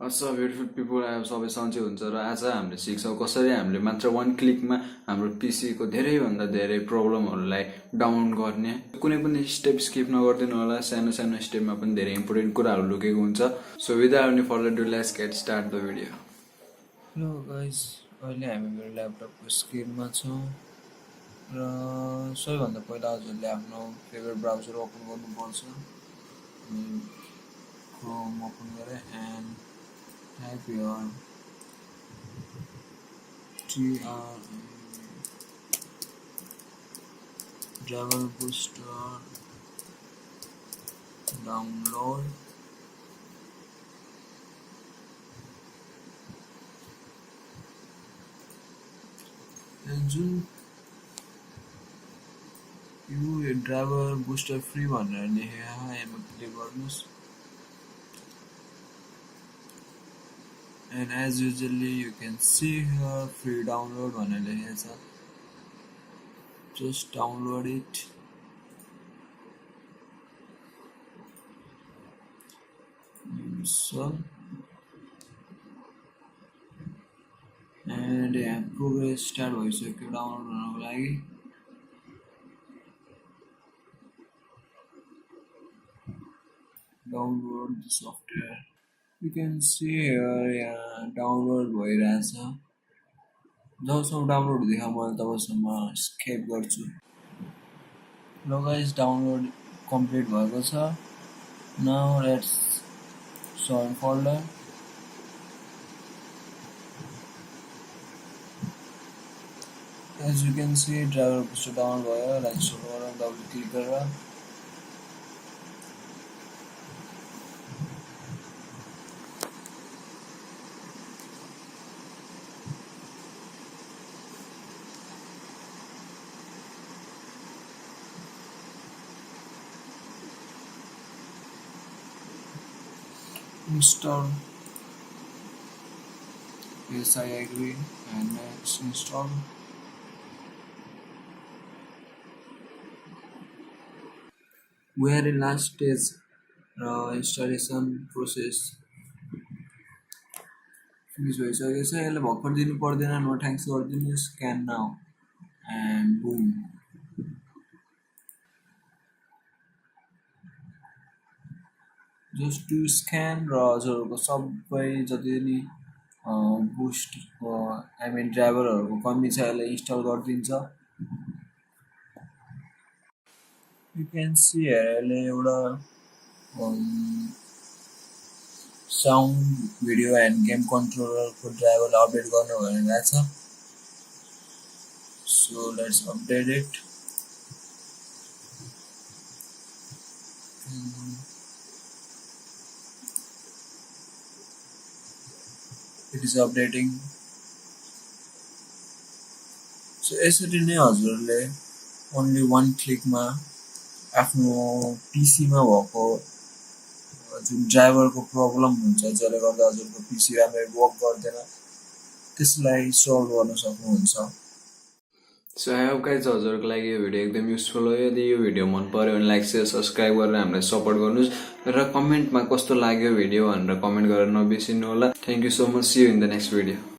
अच्छा ब्युटिफुल पिपल सबै सन्चै हुन्छ र आज हामीले सिक्छौँ कसरी हामीले मात्र 1 क्लिकमा हाम्रो पिसीको धेरैभन्दा धेरै प्रब्लमहरूलाई डाउन गर्ने। कुनै पनि स्टेप स्किप नगरिदिनु होला, सानो सानो स्टेपमा पनि धेरै इम्पोर्टेन्ट कुराहरू लुकेको हुन्छ। So without any further do let's get start the video. Hello guys, अहिले हामी मेरो ल्यापटपको स्क्रिनमा छौँ र सबैभन्दा पहिला हजुरले आफ्नो फेभरेट ब्राउजर ओपन गर्नुपर्छ। क्रोम ओपन गरेँ एन्ड टाइप यर TR driver booster download जुन यो ड्राइभर बुस्टर फ्री भनेर लेखेको छ यसमा क्लिक गर्नुहोस् and as usually you can see here free download भनेर लेखेको छ, just download it install and यहाँ प्रोग्रेस स्टार्ट भइसक्यो डाउनलोड गर्नको लागि। Download the software you can see here यहाँ डाउनलोड भइरहेछ। जबसम्म डाउनलोड हुँदैछ मैले तबसम्म स्किप गर्छु। ल गाइस, डाउनलोड कम्प्लिट भएको छ। Now let's search folder. As you can see, driver booster download भयो। लाइक इन्स्टल गरेर डबल क्लिक गरेर install. Yes, I agree. And next install. We are in last stage installation process. Finish भइसकेको छ। यसलाई भर्खर दिनु पर्दैन, नो थ्याङ्क्स गरिदिनु। Scan now and boom. Just to scan र हजुरहरूको सबै जति नि बुस्टको ड्राइभरहरूको कमी छ यसलाई इन्स्टल गरिदिन्छ। यु क्यान सी यसले एउटा साउन्ड भिडियो एन्ड गेम कन्ट्रोलरको ड्राइभरलाई अपडेट गर्नु भनेको छ। So let's update it. It is updating. So यसरी नै हजुरले ओन्ली 1 क्लिकमा आफ्नो पिसीमा भएको जुन ड्राइभरको प्रब्लम हुन्छ जसले गर्दा हजुरको पिसी राम्ररी वर्क गर्दैन त्यसलाई सल्भ गर्न सक्नुहुन्छ। सो आई होप गाइज हजुरहरूको लागि यो भिडियो एकदम युजफुल हो। यदि यो भिडियो मन पर्यो भने लाइक शेयर सब्सक्राइब गरेर हामीलाई सपोर्ट गर्नुहोस् र कमेन्टमा कस्तो लाग्यो भिडियो भनेर कमेन्ट गरेर नबिर्सिनु होला। Thank you so much. See you in the next video.